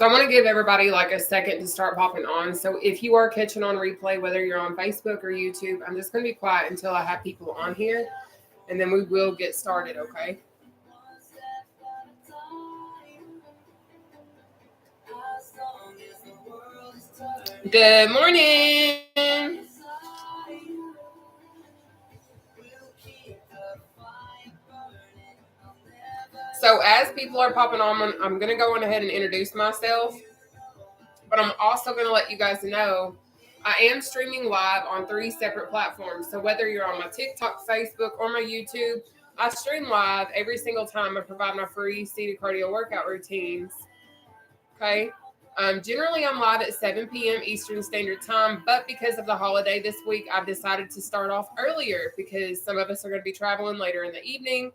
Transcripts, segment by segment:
So I want to give everybody like a second to start popping on. So if you are catching on replay, whether you're on Facebook or YouTube, I'm just going to be quiet until I have people on here, and then we will get started, okay? Good morning. So as people are popping on, I'm going to go on ahead and introduce myself, but I'm also going to let you guys know I am streaming live on 3 separate platforms. So whether you're on my TikTok, Facebook, or my YouTube, I stream live every single time I provide my free seated cardio workout routines. Okay. Generally, I'm live at 7 p.m. Eastern Standard Time, but because of the holiday this week, I've decided to start off earlier because some of us are going to be traveling later in the evening,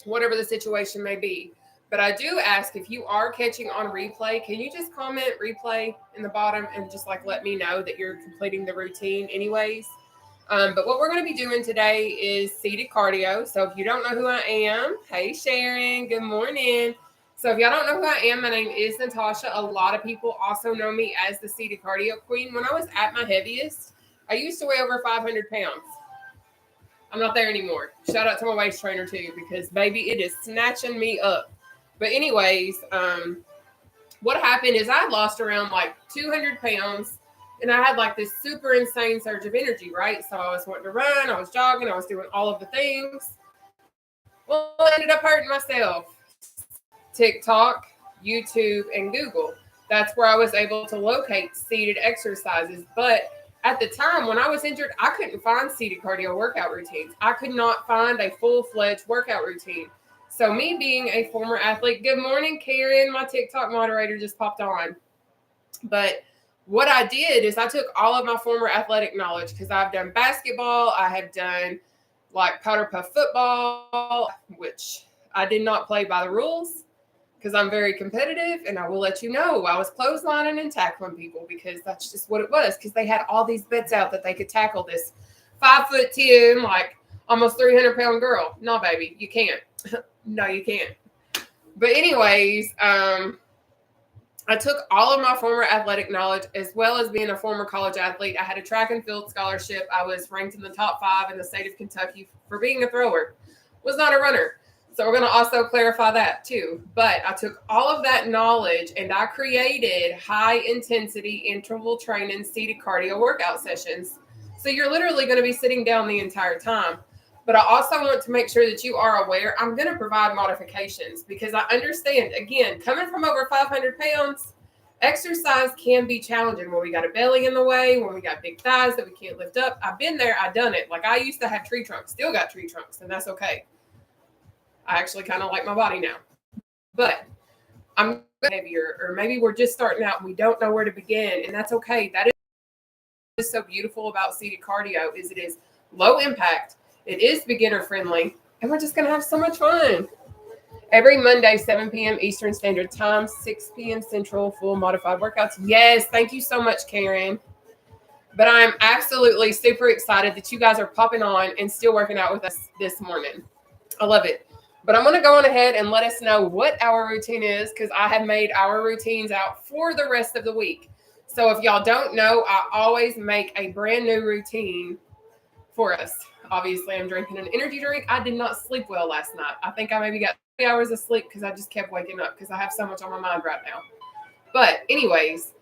whatever the situation may be. But I do ask, if you are catching on replay, can you just comment replay in the bottom and just like let me know that you're completing the routine anyways. But what we're going to be doing today is seated cardio. So if you don't know who I am, hey Sharon, good morning. So if y'all don't know who I am, my name is Nataushia. A lot of people also know me as the seated cardio queen. When I was at my heaviest, I used to weigh over 500 pounds. I'm not there anymore. Shout out to my waist trainer too, because baby, it is snatching me up. But anyways, what happened is I lost around like 200 pounds, and I had like this super insane surge of energy, right? So I was wanting to run, I was jogging, I was doing all of the things. Well, I ended up hurting myself. TikTok, YouTube, and Google. That's where I was able to locate seated exercises. But at the time when I was injured, I couldn't find seated cardio workout routines. I could not find a full-fledged workout routine. So me being a former athlete, good morning, Karen, my TikTok moderator just popped on. But what I did is I took all of my former athletic knowledge, because I've done basketball, I have done like powder puff football, which I did not play by the rules, because I'm very competitive, and I will let you know I was clotheslining and tackling people because that's just what it was, because they had all these bets out that they could tackle this 5'10", like almost 300-pound girl. No, baby, you can't. No, you can't. But anyways, I took all of my former athletic knowledge, as well as being a former college athlete. I had a track and field scholarship. I was ranked in the top 5 in the state of Kentucky for being a thrower. Was not a runner. So we're going to also clarify that too. But I took all of that knowledge and I created high intensity interval training seated cardio workout sessions. So you're literally going to be sitting down the entire time. But I also want to make sure that you are aware I'm going to provide modifications, because I understand, again, coming from over 500 pounds, exercise can be challenging when we got a belly in the way, when we got big thighs that we can't lift up. I've been there. I've done it. Like I used to have tree trunks, still got tree trunks, and that's okay. I actually kind of like my body now, but I'm heavier, or maybe we're just starting out and we don't know where to begin, and that's okay. That is so beautiful about seated cardio, is it is low impact, it is beginner friendly, and we're just going to have so much fun. Every Monday, 7 p.m. Eastern Standard Time, 6 p.m. Central, full modified workouts. Yes, thank you so much, Karen. But I'm absolutely super excited that you guys are popping on and still working out with us this morning. I love it. But I'm going to go on ahead and let us know what our routine is, because I have made our routines out for the rest of the week. So if y'all don't know, I always make a brand new routine for us. Obviously, I'm drinking an energy drink. I did not sleep well last night. I think I maybe got 3 hours of sleep because I just kept waking up because I have so much on my mind right now. But anyways,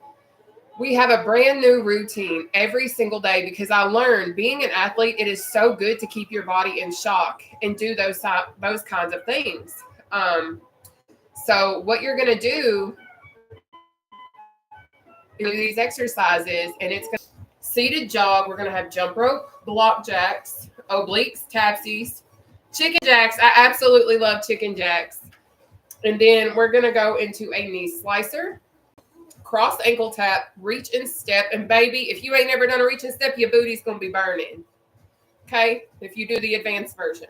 we have a brand new routine every single day, because I learned, being an athlete, it is so good to keep your body in shock and do those kinds of things. So what you're going to do is these exercises, and it's going to seated jog. We're going to have jump rope, block jacks, obliques, tapsies, chicken jacks. I absolutely love chicken jacks. And then we're going to go into a knee slicer, cross ankle tap, reach and step. And baby, if you ain't never done a reach and step, your booty's going to be burning. Okay? If you do the advanced version.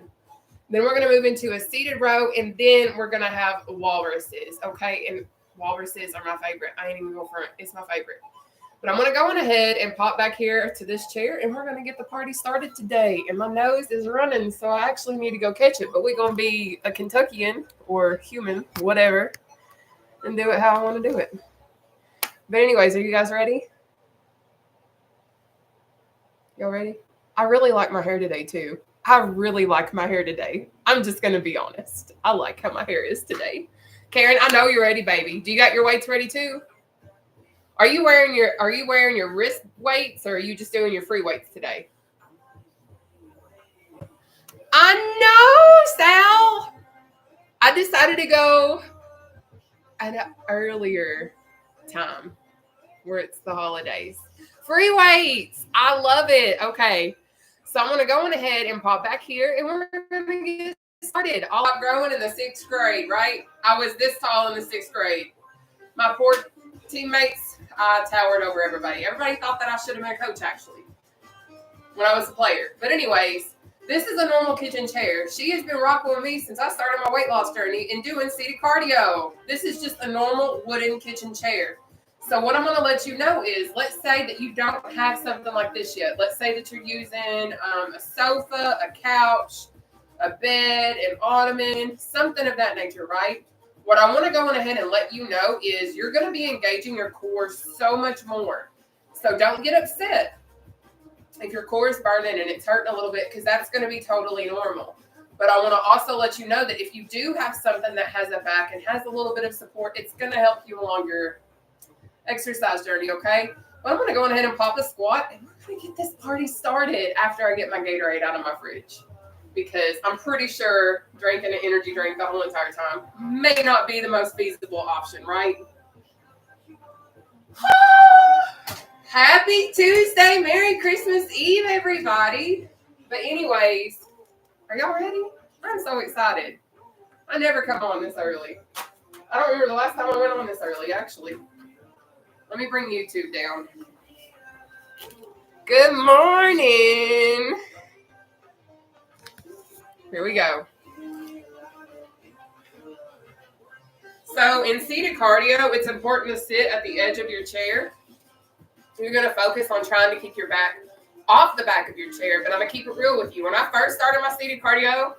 Then we're going to move into a seated row, and then we're going to have walruses. Okay? And walruses are my favorite. I ain't even going front. It's my favorite. But I'm going to go on ahead and pop back here to this chair, and we're going to get the party started today. And my nose is running, so I actually need to go catch it. But we're going to be a Kentuckian or human, whatever. and do it how I want to do it. But anyways, are you guys ready? Y'all ready? I really like my hair today too. I really like my hair today. I'm just gonna be honest. I like how my hair is today. Karen, I know you're ready, baby. Do you got your weights ready too? Are you wearing your wrist weights, or are you just doing your free weights today? I know, Sal. I decided to go at an earlier time where it's the holidays. Free weights. I love it. Okay. So I'm going to go on ahead and pop back here, and we're going to get started. All I've grown in the 6th grade, right? I was this tall in the 6th grade. My poor teammates, I towered over everybody. Everybody thought that I should have been a coach, actually, when I was a player. But anyways, this is a normal kitchen chair. She has been rocking with me since I started my weight loss journey and doing seated cardio. This is just a normal wooden kitchen chair. So what I'm going to let you know is, let's say that you don't have something like this yet. Let's say that you're using a sofa, a couch, a bed, an ottoman, something of that nature, right? What I want to go on ahead and let you know is you're going to be engaging your core so much more. So don't get upset if your core is burning and it's hurting a little bit, because that's going to be totally normal. But I want to also let you know that if you do have something that has a back and has a little bit of support, it's going to help you along your exercise journey, okay? But I'm going to go ahead and pop a squat, and we're going to get this party started after I get my Gatorade out of my fridge, because I'm pretty sure drinking an energy drink the whole entire time may not be the most feasible option, right? Happy Tuesday. Merry Christmas Eve, everybody. But anyways, are y'all ready? I'm so excited. I never come on this early. I don't remember the last time I went on this early, actually. Let me bring YouTube down. Good morning. Here we go. So in seated cardio, it's important to sit at the edge of your chair. You're going to focus on trying to keep your back off the back of your chair, but I'm going to keep it real with you. When I first started my seated cardio,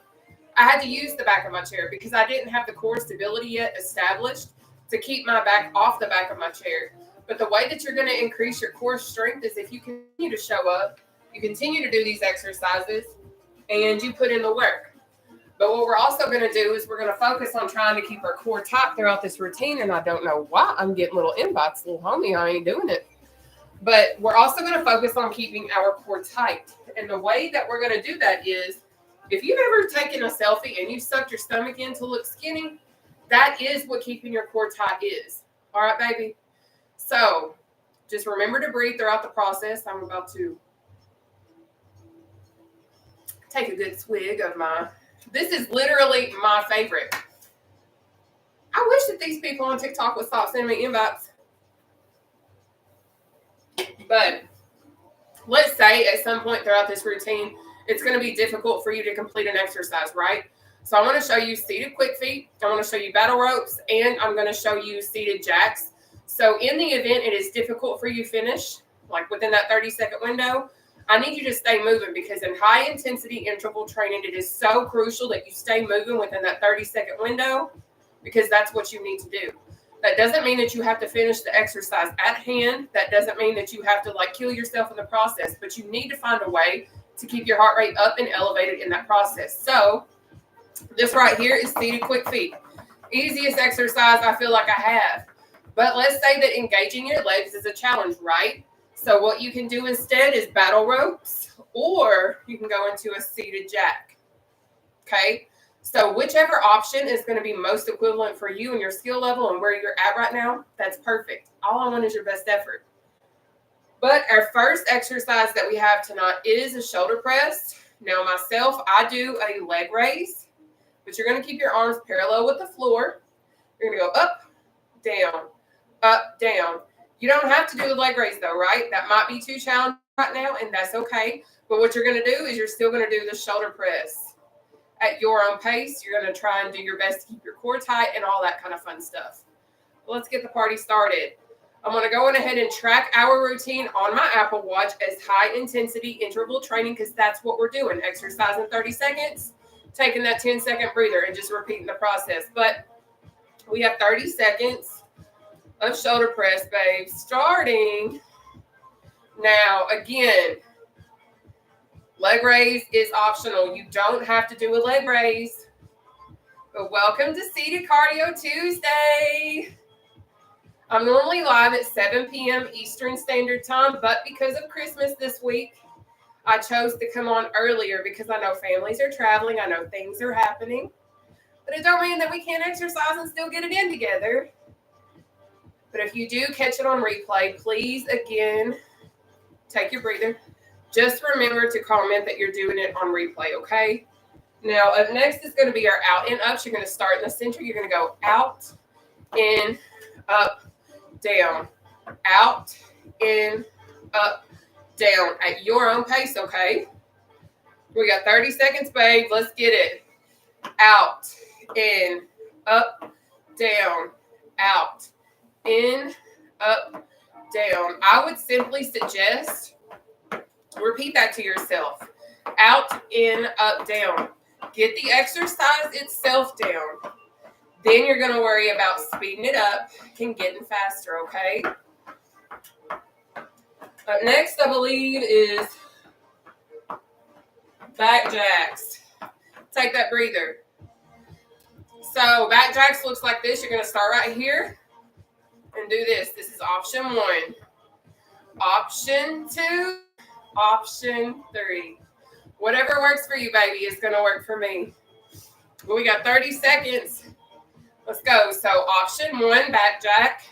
I had to use the back of my chair because I didn't have the core stability yet established to keep my back off the back of my chair. But the way that you're going to increase your core strength is if you continue to show up, you continue to do these exercises, and you put in the work. But what we're also going to do is we're going to focus on trying to keep our core tight throughout this routine. And I don't know why I'm getting little invites, little homie, I ain't doing it. But we're also going to focus on keeping our core tight. And the way that we're going to do that is, if you've ever taken a selfie and you sucked your stomach in to look skinny, that is what keeping your core tight is. All right, baby? So just remember to breathe throughout the process. I'm about to take a good swig of this is literally my favorite. I wish that these people on TikTok would stop sending me invites. But let's say at some point throughout this routine, it's going to be difficult for you to complete an exercise, right? So I want to show you seated quick feet. I want to show you battle ropes, and I'm going to show you seated jacks. So in the event it is difficult for you to finish, like within that 30-second window, I need you to stay moving, because in high intensity interval training, it is so crucial that you stay moving within that 30-second window, because that's what you need to do. That doesn't mean that you have to finish the exercise at hand. That doesn't mean that you have to kill yourself in the process, but you need to find a way to keep your heart rate up and elevated in that process. So this right here is seated quick feet. Easiest exercise I feel like I have. But let's say that engaging your legs is a challenge, right? So what you can do instead is battle ropes, or you can go into a seated jack. Okay? So whichever option is going to be most equivalent for you and your skill level and where you're at right now, that's perfect. All I want is your best effort. But our first exercise that we have tonight is a shoulder press. Now myself, I do a leg raise, but you're going to keep your arms parallel with the floor. You're going to go up, down. You don't have to do a leg raise though, right? That might be too challenging right now, and that's okay. But what you're going to do is you're still going to do the shoulder press at your own pace. You're going to try and do your best to keep your core tight and all that kind of fun stuff. Well, let's get the party started. I'm going to go ahead and track our routine on my Apple Watch as high intensity interval training, because that's what we're doing. Exercising 30 seconds, taking that 10-second breather, and just repeating the process. But We have 30 seconds of shoulder press, babe, starting now. Again, leg raise is optional. You don't have to do a leg raise. But welcome to Seated Cardio Tuesday. I'm normally live at 7 p.m. Eastern Standard Time, but because of Christmas this week, I chose to come on earlier because I know families are traveling. I know things are happening. But it don't mean that we can't exercise and still get it in together. But if you do catch it on replay, please, again, take your breather. Just remember to comment that you're doing it on replay, okay? Now, up next is going to be our out and ups. You're going to start in the center. You're going to go out, in, up, down, out, in, up, down at your own pace, okay? We got 30 seconds, babe. Let's get it. Out, in, up, down, out, in, up, down. I would simply suggest repeat that to yourself. Out, in, up, down. Get the exercise itself down. Then you're going to worry about speeding it up and getting faster, okay? Up next, I believe, is back jacks. Take that breather. So back jacks looks like this. You're going to start right here and do this. This is option 1. Option 2. Option 3. Whatever works for you, baby, is going to work for me. Well, we got 30 seconds. Let's go. So option 1, back jack.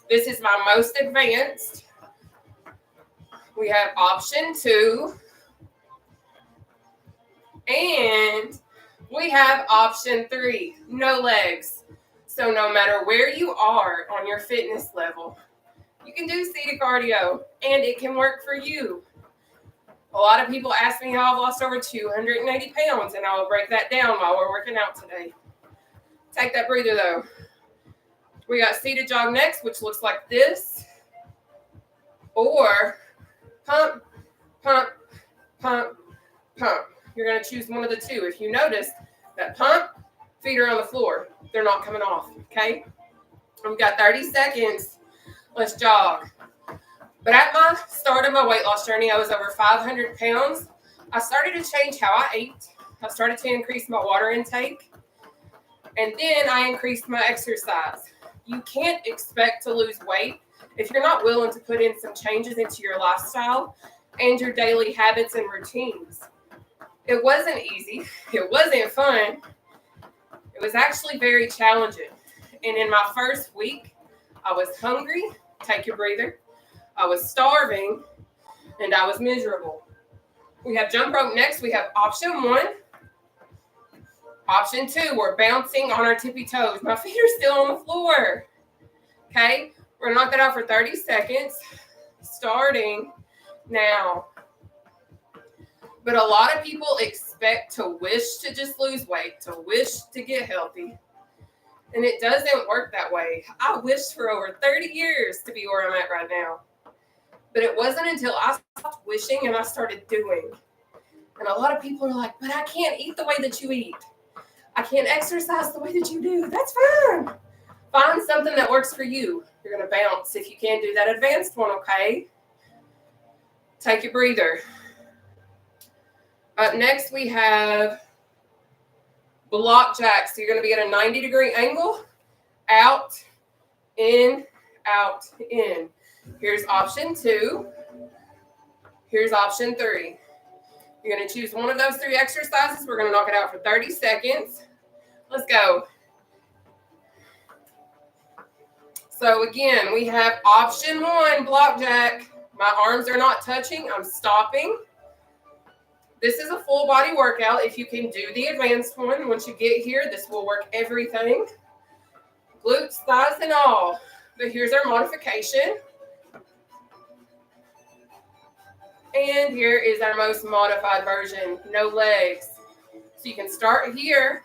This is my most advanced. We have option 2. And we have option 3, no legs. So no matter where you are on your fitness level, you can do seated cardio and it can work for you. A lot of people ask me how I've lost over 280 pounds, and I will break that down while we're working out today. Take that breather, though. We got seated jog next, which looks like this. Or pump, pump, pump, pump. You're going to choose one of the two. If you notice that pump, feet are on the floor. They're not coming off, okay? We've got 30 seconds. Let's jog. But at my start of my weight loss journey, I was over 500 pounds. I started to change how I ate. I started to increase my water intake. And then I increased my exercise. You can't expect to lose weight if you're not willing to put in some changes into your lifestyle and your daily habits and routines. It wasn't easy. It wasn't fun. It was actually very challenging. And in my first week, I was hungry. Take your breather. I was starving, and I was miserable. We have jump rope next. We have option 1. Option 2, we're bouncing on our tippy toes. My feet are still on the floor. Okay, we're going to knock that out for 30 seconds, starting now. But a lot of people expect to wish to just lose weight, to wish to get healthy. And it doesn't work that way. I wished for over 30 years to be where I'm at right now. But it wasn't until I stopped wishing and I started doing. And a lot of people are like, but I can't eat the way that you eat. I can't exercise the way that you do. That's fine. Find something that works for you. You're going to bounce if you can do that advanced one, okay? Take your breather. Up next, we have block jacks. So you're going to be at a 90-degree angle. Out, in, out, in. Here's option 2. Here's option 3. You're going to choose one of those 3 exercises. We're going to knock it out for 30 seconds. Let's go. So again, we have option 1, block jack. My arms are not touching. I'm stopping. This is a full body workout. If you can do the advanced one, once you get here, this will work everything. Glutes, thighs, and all. But here's our modification. And here is our most modified version, no legs. So you can start here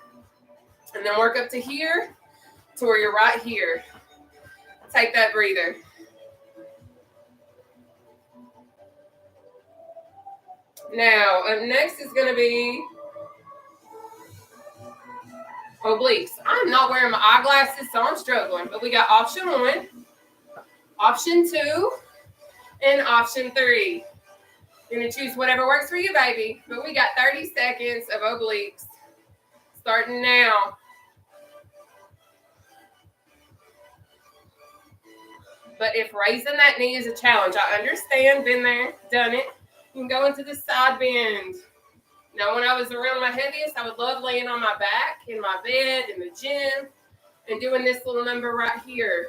and then work up to here to where you're right here. Take that breather. Now, up next is going to be obliques. I'm not wearing my eyeglasses, so I'm struggling. But we got option 1, option 2, and option 3. You're going to choose whatever works for you, baby. But we got 30 seconds of obliques starting now. But if raising that knee is a challenge, I understand, been there, done it. You can go into the side bend. Now, when I was around my heaviest, I would love laying on my back in my bed, in the gym, and doing this little number right here.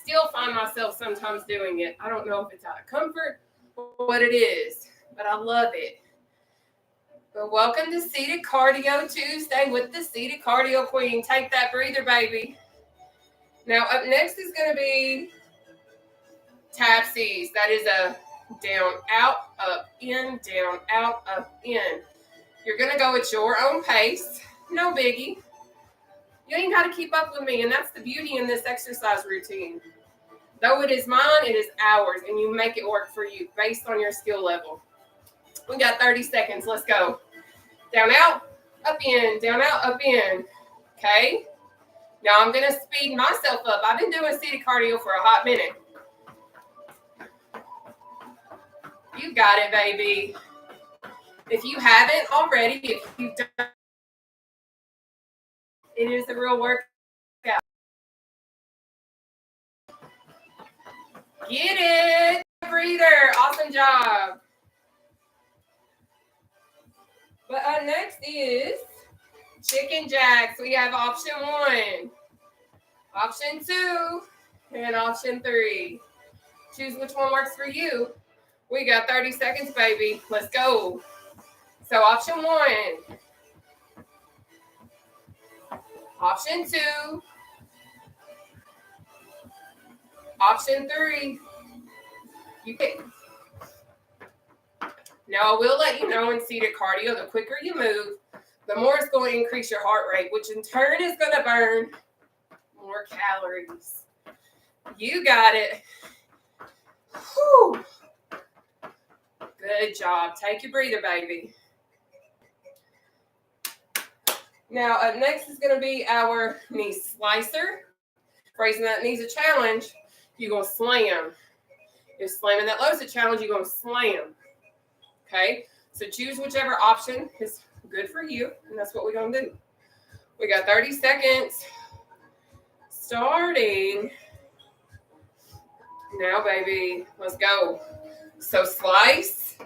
Still find myself sometimes doing it. I don't know if it's out of comfort or what it is, but I love it. But welcome to Seated Cardio Tuesday with the Seated Cardio Queen. Take that breather, baby. Now, up next is going to be Tapsies. That is a down, out, up, in, down, out, up, in. You're going to go at your own pace. No biggie. You ain't got to keep up with me, and that's the beauty in this exercise routine. Though it is mine, it is ours, and you make it work for you based on your skill level. We got 30 seconds. Let's go. Down, out, up, in, down, out, up, in. Okay? Now I'm going to speed myself up. I've been doing seated cardio for a hot minute. You got it, baby. If you haven't already, if you've done, it is a real workout. Get it. Breather. Awesome job. But up next is chicken jacks. We have option 1, option 2, and option 3. Choose which one works for you. We got 30 seconds, baby. Let's go. So option 1, option 2, option 3. You pick. Now, I will let you know in seated cardio, the quicker you move, the more it's going to increase your heart rate, which in turn is going to burn more calories. You got it. Whew. Good job. Take your breather, baby. Now, up next is going to be our knee slicer. Raising that knee's a challenge. You're going to slam. If slamming that low is a challenge, you're going to slam. Okay? So choose whichever option is good for you, and that's what we're going to do. We got 30 seconds. Starting now, baby. Let's go. So slice.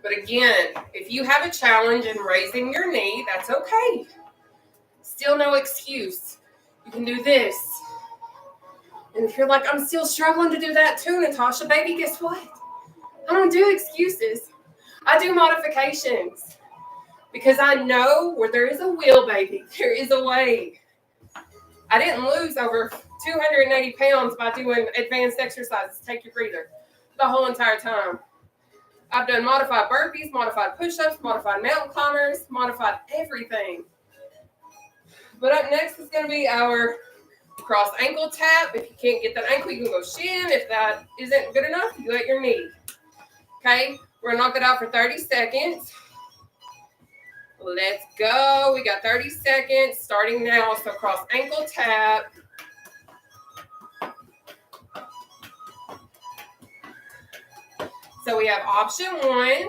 But again, if you have a challenge in raising your knee, that's okay. Still no excuse. You can do this. And if you're like, I'm still struggling to do that too, Natasha, baby, guess what? I don't do excuses. I do modifications. Because I know where there is a will, baby, there is a way. I didn't lose over 280 pounds by doing advanced exercises. Take your breather. The whole entire time. I've done modified burpees, modified push-ups, modified mountain climbers, modified everything. But up next is going to be our cross ankle tap. If you can't get that ankle, you can go shin. If that isn't good enough, you go at your knee. Okay, we're going to knock it out for 30 seconds. Let's go. We got 30 seconds starting now. So cross ankle tap. So we have option 1.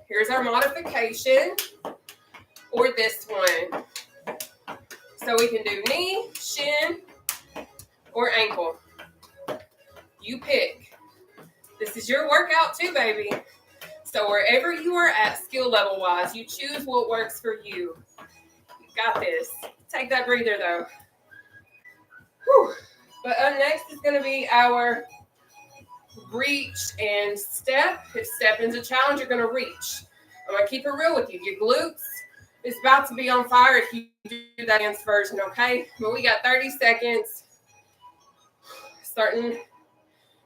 Here's our modification. Or this one. So we can do knee, shin, or ankle. You pick. This is your workout too, baby. So wherever you are at skill level wise, you choose what works for you. You got this. Take that breather though. Whew. But up next is going to be our reach and step. If stepping's a challenge, you're going to reach. I'm going to keep it real with you. Your glutes is about to be on fire if you do that dance version, okay? But we got 30 seconds starting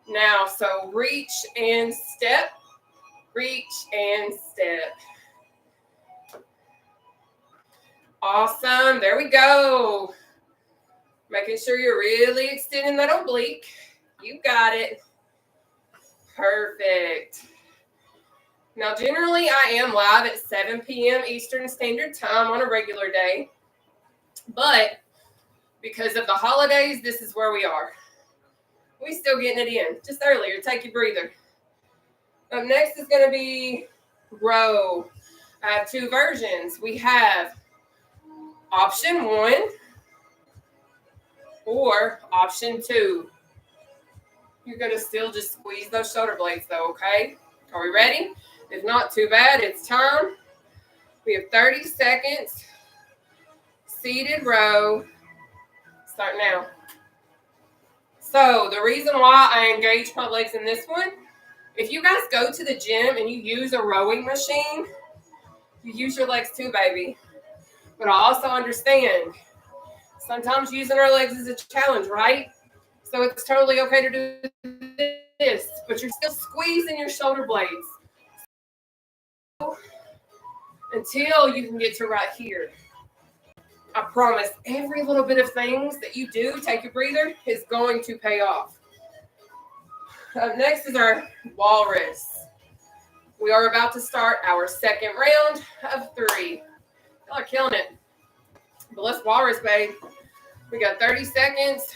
now. So reach and step. Reach and step. Awesome. There we go. Making sure you're really extending that oblique. You got it. Perfect. Now, generally, I am live at 7 p.m. Eastern Standard Time on a regular day. But because of the holidays, this is where we are. We still getting it in. Just earlier, take your breather. Up next is going to be row. I have two versions. We have option 1 or option 2. You're going to still just squeeze those shoulder blades though, okay? Are we ready? If not, too bad. It's time. We have 30 seconds. Seated row. Start now. So the reason why I engage my legs in this one, if you guys go to the gym and you use a rowing machine, you use your legs too, baby. But I also understand sometimes using our legs is a challenge, right? So it's totally okay to do this, but you're still squeezing your shoulder blades until you can get to right here. I promise every little bit of things that you do, take a breather, is going to pay off. Up next is our walrus. We are about to start our second round of 3. Y'all are killing it. But let's walrus, babe. We got 30 seconds.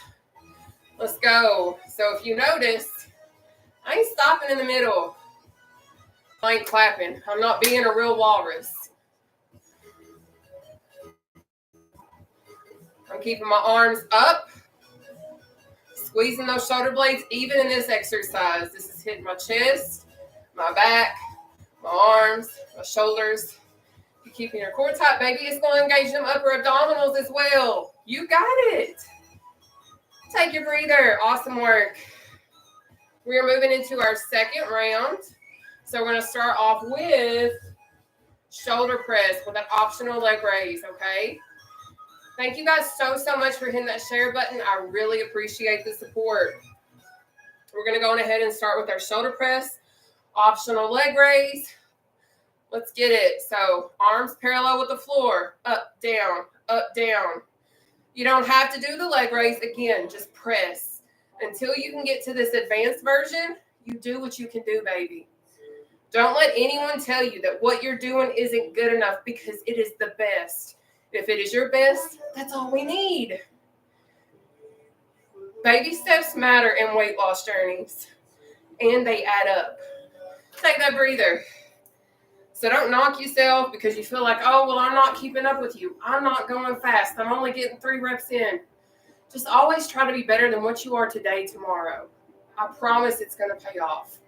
Let's go. So if you notice, I ain't stopping in the middle. I ain't clapping. I'm not being a real walrus. I'm keeping my arms up, squeezing those shoulder blades, even in this exercise. This is hitting my chest, my back, my arms, my shoulders. You're keeping your core tight, baby. It's going to engage them upper abdominals as well. You got it. Take your breather. Awesome work. We are moving into our second round. So we're going to start off with shoulder press with an optional leg raise, okay? Thank you guys so much for hitting that share button. I really appreciate the support. We're going to go on ahead and start with our shoulder press, optional leg raise. Let's get it. So arms parallel with the floor, up, down, up, down. You don't have to do the leg raise. Again, just press. Until you can get to this advanced version, you do what you can do, baby. Don't let anyone tell you that what you're doing isn't good enough, because it is the best. If it is your best, that's all we need. Baby steps matter in weight loss journeys, and they add up. Take that breather. So don't knock yourself because you feel like, oh, well, I'm not keeping up with you. I'm not going fast. I'm only getting 3 reps in. Just always try to be better than what you are today, tomorrow. I promise it's going to pay off.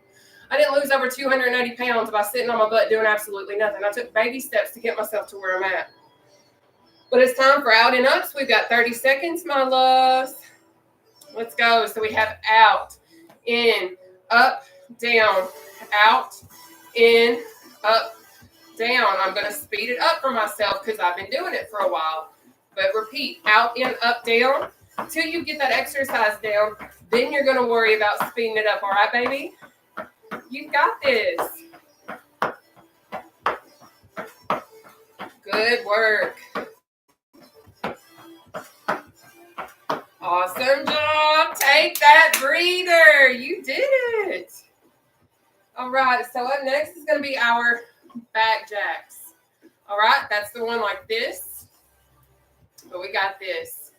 I didn't lose over 280 pounds by sitting on my butt doing absolutely nothing. I took baby steps to get myself to where I'm at. But it's time for out and ups. We've got 30 seconds, my loves. Let's go. So we have out, in, up, down, out, in, up, down. I'm going to speed it up for myself because I've been doing it for a while. But repeat, out, in, up, down. Until you get that exercise down, then you're going to worry about speeding it up. All right, baby? You got this. Good work. Awesome job. Take that breather. You did it. All right. So up next is going to be our back jacks. All right. That's the one like this. But we got this.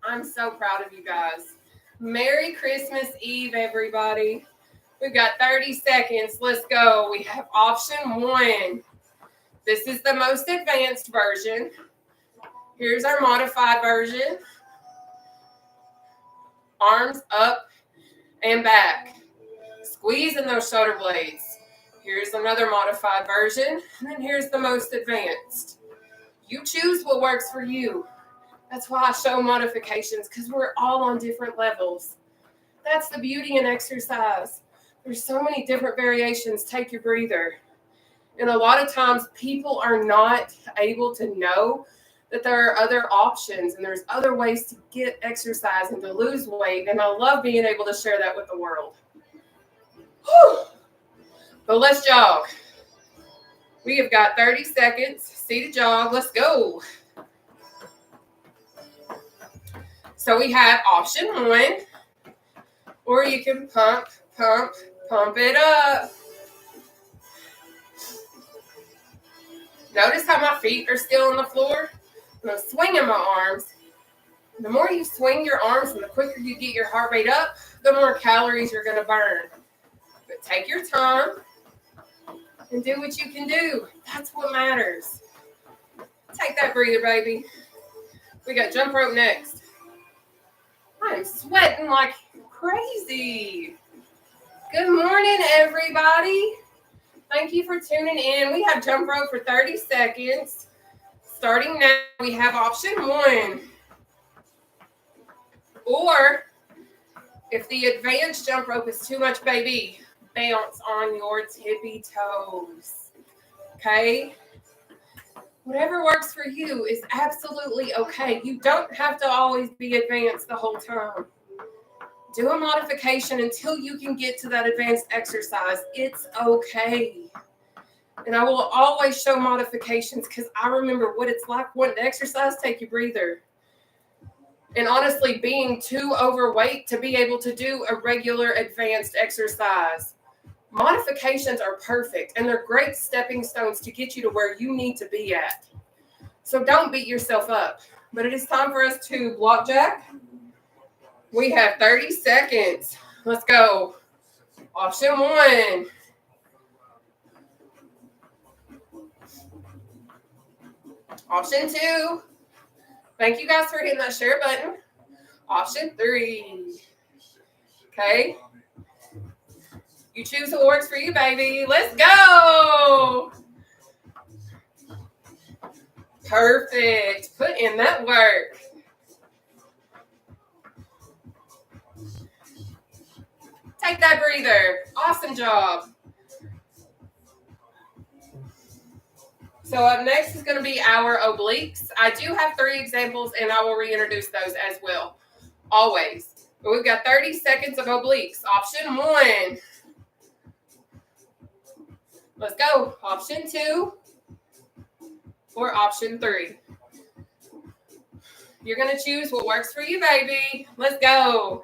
I'm so proud of you guys. Merry Christmas Eve, everybody. We've got 30 seconds. Let's go. We have option 1. This is the most advanced version. Here's our modified version. Arms up and back. Squeezing those shoulder blades. Here's another modified version. And then here's the most advanced. You choose what works for you. That's why I show modifications, because we're all on different levels. That's the beauty in exercise. There's so many different variations. Take your breather. And a lot of times people are not able to know that there are other options and there's other ways to get exercise and to lose weight. And I love being able to share that with the world. Whew. But let's jog. We have got 30 seconds. Seated jog. Let's go. So we have option 1, or you can pump it up. Notice how my feet are still on the floor. I'm swinging my arms. The more you swing your arms and the quicker you get your heart rate up, the more calories you're going to burn. But take your time and do what you can do. That's what matters. Take that breather, baby. We got jump rope next. I'm sweating like crazy. Good morning, everybody. Thank you for tuning in. We have jump rope for 30 seconds. Starting now, we have option 1. Or, if the advanced jump rope is too much, baby, bounce on your tippy toes. Okay? Whatever works for you is absolutely okay. You don't have to always be advanced the whole time. Do a modification until you can get to that advanced exercise. It's okay. And I will always show modifications because I remember what it's like wanting to exercise. Take your breather. And honestly, being too overweight to be able to do a regular advanced exercise. Modifications are perfect, and they're great stepping stones to get you to where you need to be at. So don't beat yourself up. But it is time for us to block jack. We have 30 seconds. Let's go. Option 1. Option 2. Thank you guys for hitting that share button. Option 3. Okay. You choose what works for you, baby. Let's go. Perfect. Put in that work. Take that breather. Awesome job. So up next is going to be our obliques. I do have 3 examples, and I will reintroduce those as well. Always. But we've got 30 seconds of obliques. Option 1. Let's go. Option 2 or option 3. You're going to choose what works for you, baby. Let's go.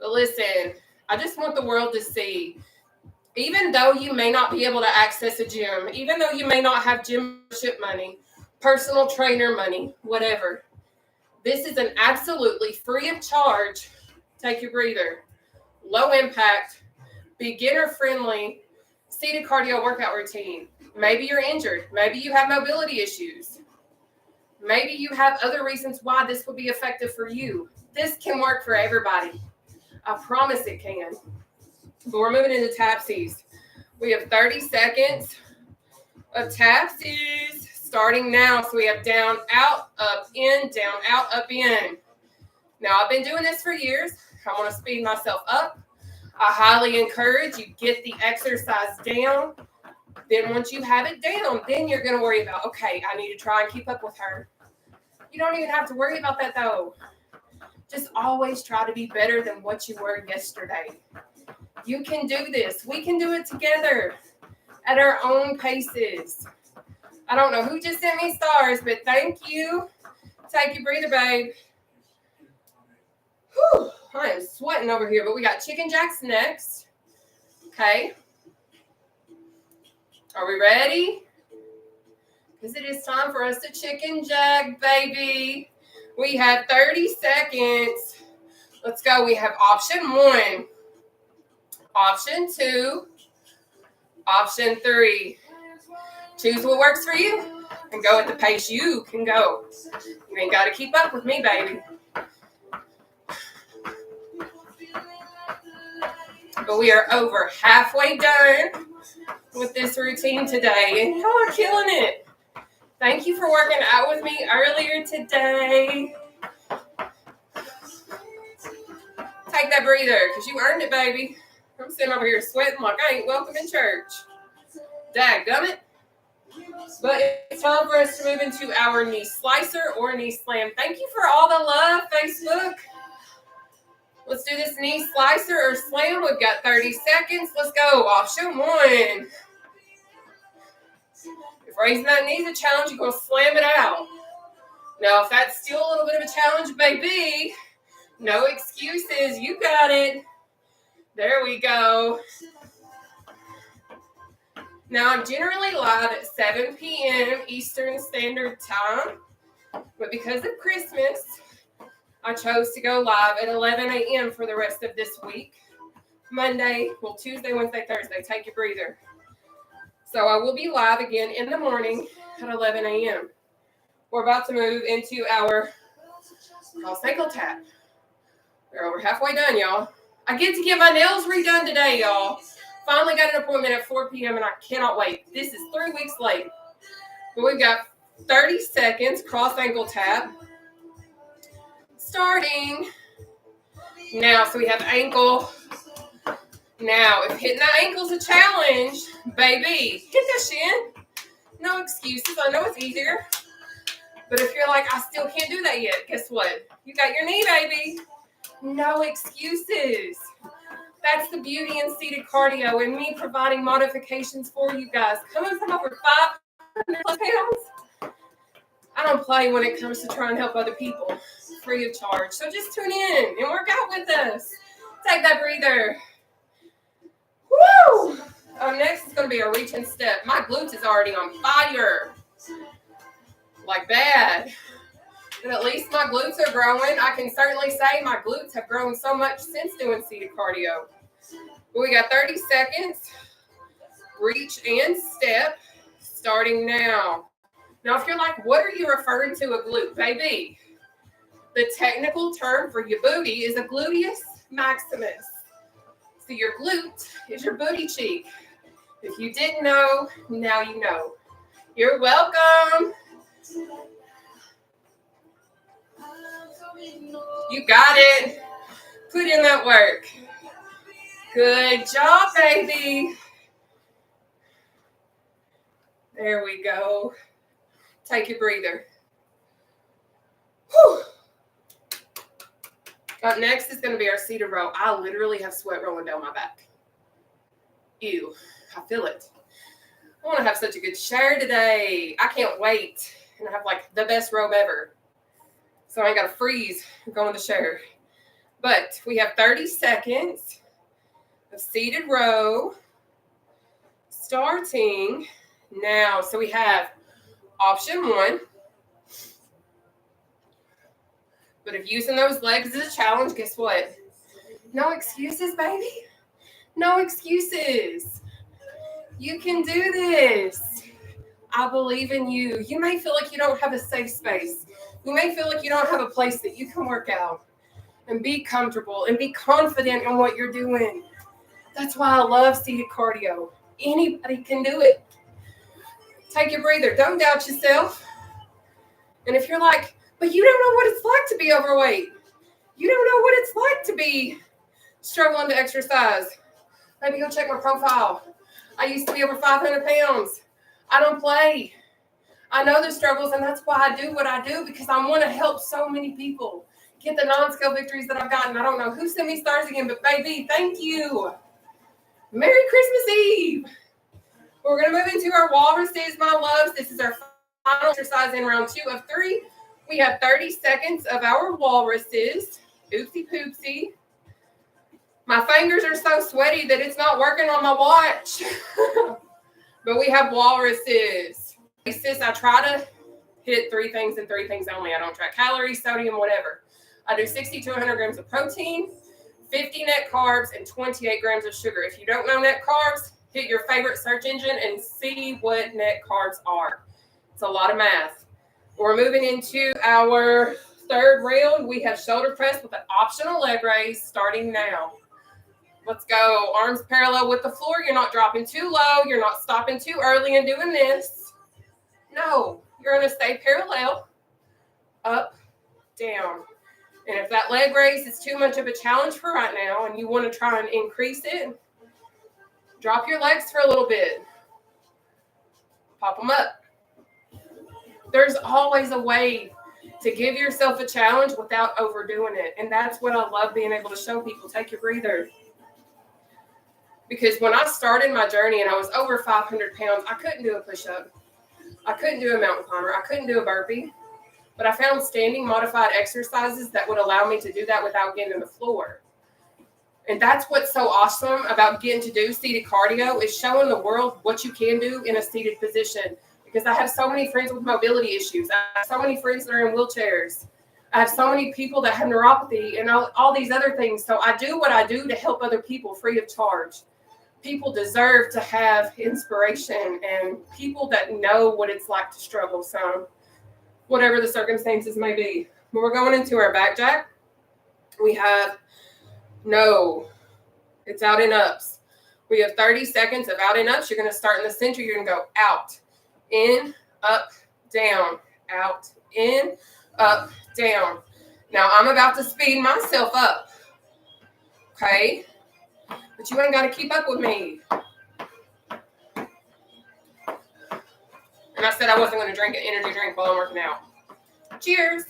But listen, I just want the world to see, even though you may not be able to access a gym, even though you may not have gym membership money, personal trainer money, whatever, this is an absolutely free of charge, take your breather, low impact, beginner friendly, seated cardio workout routine. Maybe you're injured. Maybe you have mobility issues. Maybe you have other reasons why this would be effective for you. This can work for everybody. I promise it can. But we're moving into tapsies. We have 30 seconds of tapsies starting now. So we have down, out, up, in, down, out, up, in. Now, I've been doing this for years. I want to speed myself up. I highly encourage you get the exercise down. Then once you have it down, then you're going to worry about, okay, I need to try and keep up with her. You don't even have to worry about that, though. Just always try to be better than what you were yesterday. You can do this. We can do it together at our own paces. I don't know who just sent me stars, but thank you. Take your breather, babe. Whew, I am sweating over here, but we got chicken jacks next. Okay. Are we ready? Because it is time for us to chicken jack, baby. We have 30 seconds. Let's go. We have option 1, option 2, option 3. Choose what works for you and go at the pace you can go. You ain't got to keep up with me, baby. But we are over halfway done with this routine today, and y'all are killing it. Thank you for working out with me earlier today. Take that breather, because you earned it, baby. I'm sitting over here sweating like I ain't welcome in church. Dadgummit. But it's time for us to move into our knee slicer or knee slam. Thank you for all the love, Facebook. Let's do this knee slicer or slam. We've got 30 seconds. Let's go. Option 1. If raising that knee is a challenge, you're going to slam it out. Now, if that's still a little bit of a challenge, baby, no excuses. You got it. There we go. Now, I'm generally live at 7 p.m. Eastern Standard Time, but because of Christmas, I chose to go live at 11 a.m. for the rest of this week. Tuesday, Wednesday, Thursday. Take your breather. So I will be live again in the morning at 11 a.m. We're about to move into our cross ankle tap. We're over halfway done, y'all. I get to get my nails redone today, y'all. Finally got an appointment at 4 p.m. and I cannot wait. This is 3 weeks late. But we've got 30 seconds cross ankle tap. Starting now. So we have ankle. Now, if hitting that ankle's a challenge, baby, hit that shin. No excuses. I know it's easier. But if you're like, I still can't do that yet, guess what? You got your knee, baby. No excuses. That's the beauty in seated cardio and me providing modifications for you guys. Coming from over 500 pounds, I don't play when it comes to trying to help other people free of charge. So just tune in and work out with us. Take that breather. Woo! Next is going to be a reach and step. My glutes is already on fire. Like bad. But at least my glutes are growing. I can certainly say my glutes have grown so much since doing seated cardio. But we got 30 seconds. Reach and step. Starting now. Now, if you're like, what are you referring to a glute? Baby, the technical term for your booty is a gluteus maximus. So your glute is your booty cheek. If you didn't know, now you know. You're welcome. You got it. Put in that work. Good job, baby. There we go. Take your breather. Whew. Up next is going to be our seated row. I literally have sweat rolling down my back. Ew. I feel it. I want to have such a good share today. I can't wait. And I have like the best robe ever. So I ain't got to freeze going to share. But we have 30 seconds of seated row starting now. So we have option 1. But if using those legs is a challenge, guess what? No excuses, baby. No excuses. You can do this. I believe in you. You may feel like you don't have a safe space. You may feel like you don't have a place that you can work out and be comfortable and be confident in what you're doing. That's why I love seated cardio. Anybody can do it. Take your breather. Don't doubt yourself. And if you're like, but you don't know what it's like to be overweight. You don't know what it's like to be struggling to exercise. Maybe go check my profile. I used to be over 500 pounds. I don't play. I know the struggles, and that's why I do what I do, because I want to help so many people get the non-scale victories that I've gotten. I don't know who sent me stars again, but baby, thank you. Merry Christmas Eve. We're going to move into our walruses, my loves. This is our final exercise in round 2 of 3. We have 30 seconds of our walruses. Oopsie poopsie. My fingers are so sweaty that it's not working on my watch. But we have walruses. I try to hit 3 things and 3 things only. I don't track calories, sodium, whatever. I do 60 to 100 grams of protein, 50 net carbs, and 28 grams of sugar. If you don't know net carbs, hit your favorite search engine and see what net carbs are. It's a lot of math. We're moving into our 3rd round. We have shoulder press with an optional leg raise starting now. Let's go. Arms parallel with the floor. You're not dropping too low. You're not stopping too early and doing this. No, you're going to stay parallel, up, down. And if that leg raise is too much of a challenge for right now and you want to try and increase it, drop your legs for a little bit. Pop them up. There's always a way to give yourself a challenge without overdoing it. And that's what I love being able to show people. Take your breather. Because when I started my journey and I was over 500 pounds, I couldn't do a push-up. I couldn't do a mountain climber. I couldn't do a burpee. But I found standing modified exercises that would allow me to do that without getting on the floor. And that's what's so awesome about getting to do seated cardio, is showing the world what you can do in a seated position. Because I have so many friends with mobility issues. I have so many friends that are in wheelchairs. I have so many people that have neuropathy and all these other things. So I do what I do to help other people free of charge. People deserve to have inspiration and people that know what it's like to struggle. So whatever the circumstances may be. When we're going into our back jack, we have it's out and ups. We have 30 seconds of out and ups. You're going to start in the center. You're going to go out, in, up, down, out, in, up, down. Now I'm about to speed myself up. Okay? But you ain't got to keep up with me. And I said I wasn't going to drink an energy drink while I'm working out. Cheers.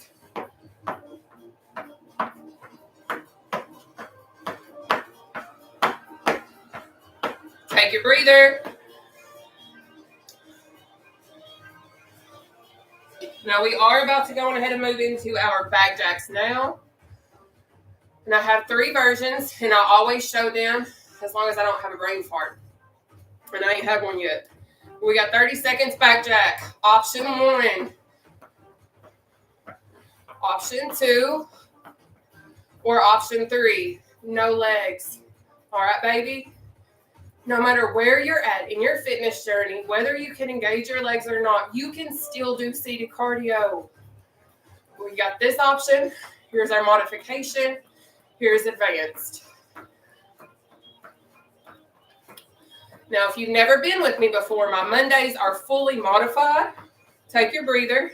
Take your breather. Now we are about to go on ahead and move into our back jacks now. And I have 3 versions, and I always show them as long as I don't have a brain fart. And I ain't had one yet. We got 30 seconds back jack. Option 1. Option 2. Or option 3. No legs. All right, baby? No matter where you're at in your fitness journey, whether you can engage your legs or not, you can still do seated cardio. We got this option. Here's our modification. Here's advanced. Now, if you've never been with me before, my Mondays are fully modified. Take your breather.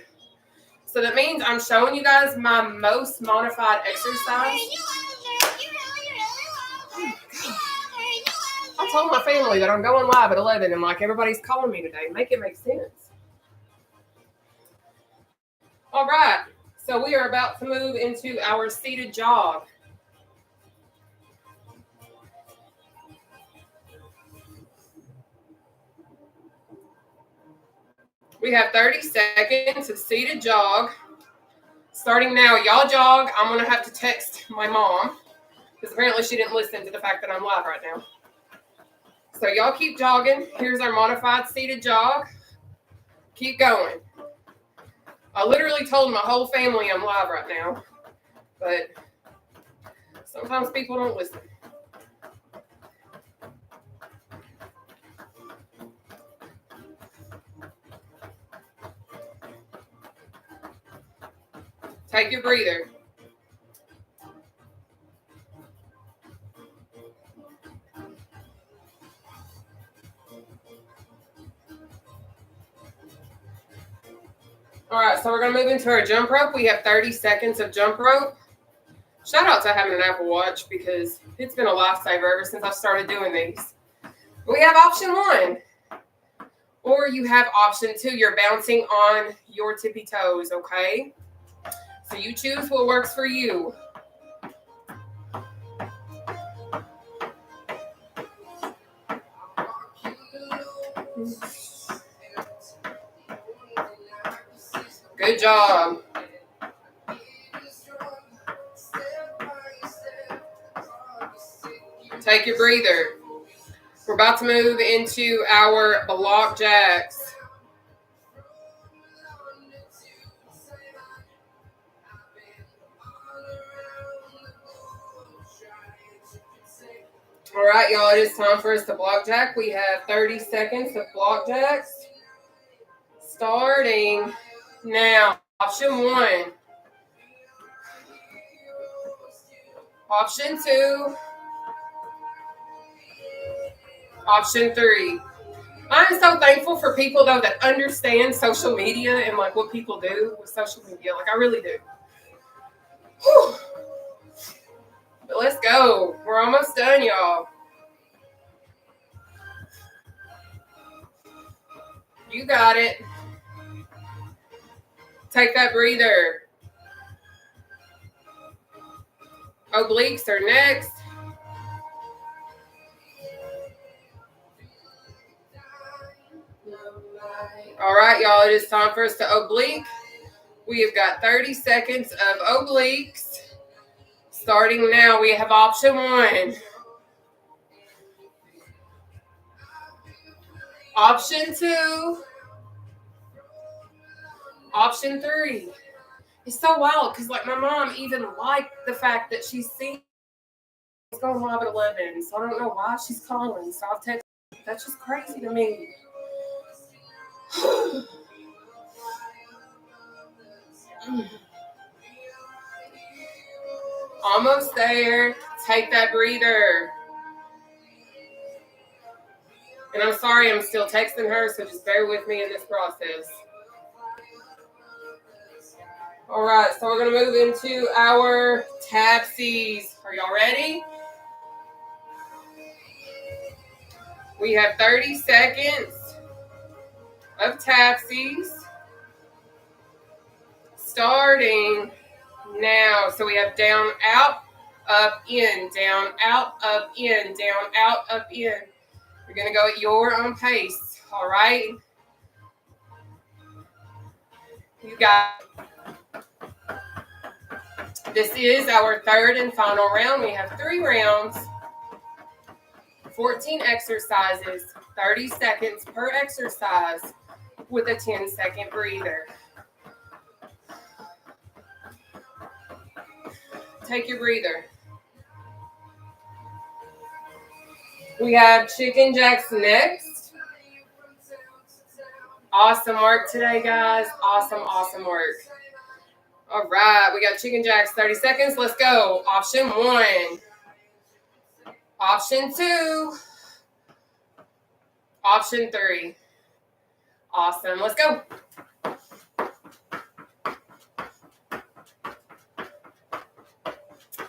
So that means I'm showing you guys my most modified exercise. I told my family that I'm going live at 11 and like everybody's calling me today. Make it make sense. All right. So we are about to move into our seated jog. We have 30 seconds of seated jog. Starting now, y'all jog. I'm going to have to text my mom because apparently she didn't listen to the fact that I'm live right now. So y'all keep jogging. Here's our modified seated jog. Keep going. I literally told my whole family I'm live right now, but sometimes people don't listen. Take your breather. All right, so we're going to move into our jump rope. We have 30 seconds of jump rope. Shout out to having an Apple Watch because it's been a lifesaver ever since I started doing these. We have option 1. Or you have option 2. You're bouncing on your tippy toes, okay? So you choose what works for you. Good job. Take your breather. We're about to move into our block jacks. All right, y'all, it is time for us to block jack. We have 30 seconds of block jacks. Starting now. Option 1. Option 2. Option 3. I am so thankful for people, though, that understand social media and, like, what people do with social media. Like, I really do. Whew. But let's go. We're almost done, y'all. You got it. Take that breather. Obliques are next. All right, y'all, it is time for us to oblique. We have got 30 seconds of obliques. Starting now, we have option 1. Option 2. Option 3. It's so wild because, like, my mom even liked the fact that she's seen it's going live at 11. So I don't know why she's calling. So I've texted. That's just crazy to me. Almost there. Take that breather. And I'm sorry I'm still texting her, so just bear with me in this process. All right, so we're going to move into our tapsies. Are y'all ready? We have 30 seconds of tapsies starting now. So we have down, out, up, in, down, out, up, in, down, out, up, in. You're going to go at your own pace, all right? You got it. This is our third and final round. We have 3 rounds, 14 exercises, 30 seconds per exercise with a 10-second breather. Take your breather. We have chicken jacks next. Awesome work today, guys. Awesome work. All right, we got chicken jacks, 30 seconds. Let's go. Option 1. Option 2. Option 3. Awesome. Let's go.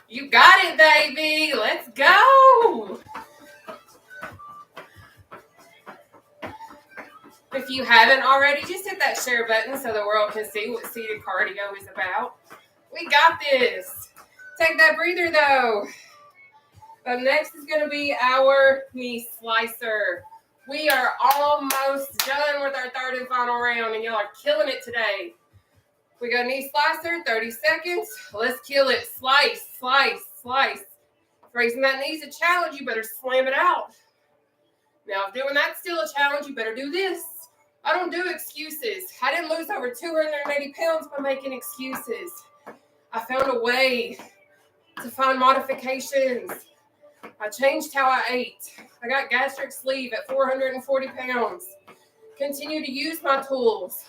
You got it, baby. Let's go. If you haven't already, just hit that share button so the world can see what seated cardio is about. We got this. Take that breather, though. Up next is going to be our knee slicer. We are almost done with our third and final round, and y'all are killing it today. We got knee slicer, 30 seconds. Let's kill it. Slice, slice, slice. If raising that knee is a challenge, you better slam it out. Now, if doing that's still a challenge, you better do this. I don't do excuses. I didn't lose over 280 pounds by making excuses. I found a way to find modifications. I changed how I ate. I got gastric sleeve at 440 pounds. Continue to use my tools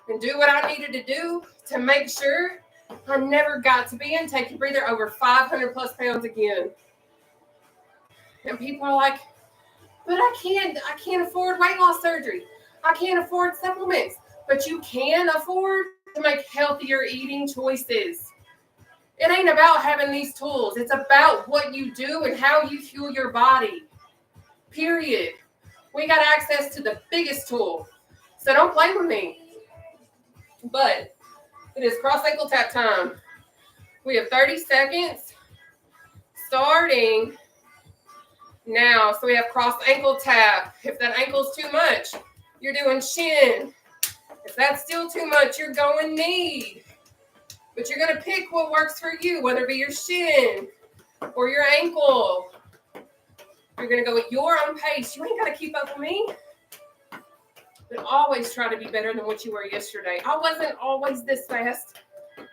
and do what I needed to do to make sure I never got to be in take a breather over 500 plus pounds again. And people are like, but I can't afford weight loss surgery. I can't afford supplements. But you can afford to make healthier eating choices. It ain't about having these tools. It's about what you do and how you fuel your body. Period. We got access to the biggest tool. So don't play with me. But it is cross ankle tap time. We have 30 seconds starting now. So we have cross ankle tap. If that ankle's too much, you're doing shin. If that's still too much, you're going knee. But you're going to pick what works for you, whether it be your shin or your ankle. You're going to go at your own pace. You ain't got to keep up with me. But always try to be better than what you were yesterday. I wasn't always this fast.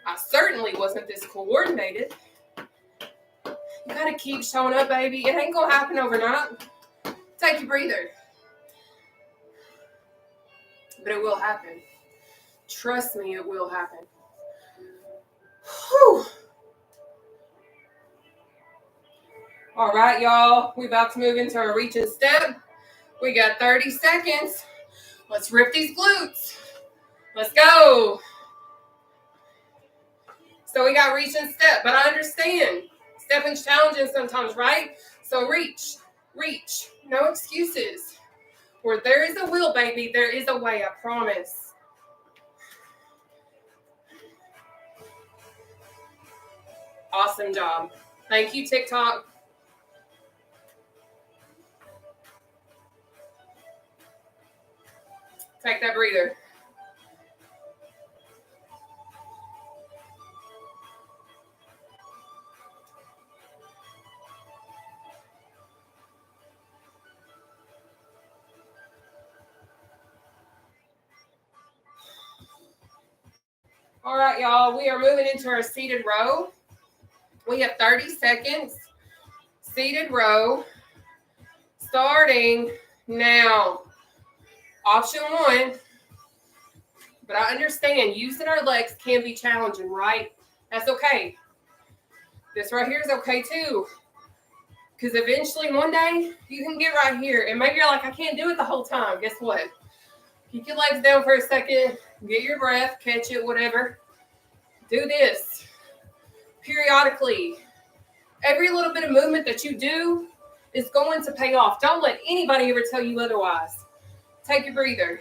I certainly wasn't this coordinated. You got to keep showing up, baby. It ain't going to happen overnight. Take your breather. But it will happen. Trust me, it will happen. Whew. All right, y'all. We're about to move into our reach and step. We got 30 seconds. Let's rip these glutes. Let's go. So we got reach and step, but I understand. Stepping's challenging sometimes, right? So reach, reach. No excuses. Where there is a will, baby, there is a way, I promise. Awesome job. Thank you, TikTok. Take that breather. All right, y'all, we are moving into our seated row. We have 30 seconds. Seated row. Starting now. Option 1. But I understand using our legs can be challenging, right? That's okay. This right here is okay too. Because eventually one day you can get right here. And maybe you're like, I can't do it the whole time. Guess what? Keep your legs down for a second. Get your breath. Catch it, whatever. Do this periodically. Every little bit of movement that you do is going to pay off. Don't let anybody ever tell you otherwise. Take a breather.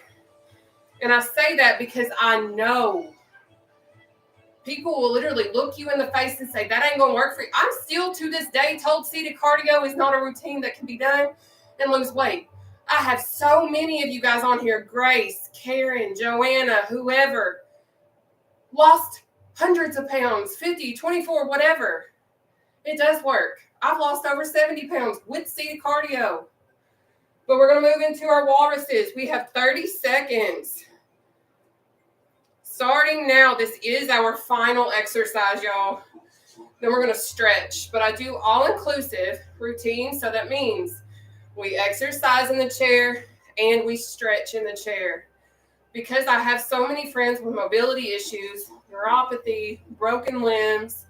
And I say that because I know people will literally look you in the face and say, that ain't going to work for you. I'm still to this day told seated cardio is not a routine that can be done and lose weight. I have so many of you guys on here, Grace, Karen, Joanna, whoever, lost hundreds of pounds, 50, 24, whatever. It does work. I've lost over 70 pounds with seated cardio. But we're going to move into our walruses. We have 30 seconds. Starting now, this is our final exercise, y'all. Then we're going to stretch. But I do all-inclusive routine, so that means we exercise in the chair and we stretch in the chair. Because I have so many friends with mobility issues, neuropathy, broken limbs,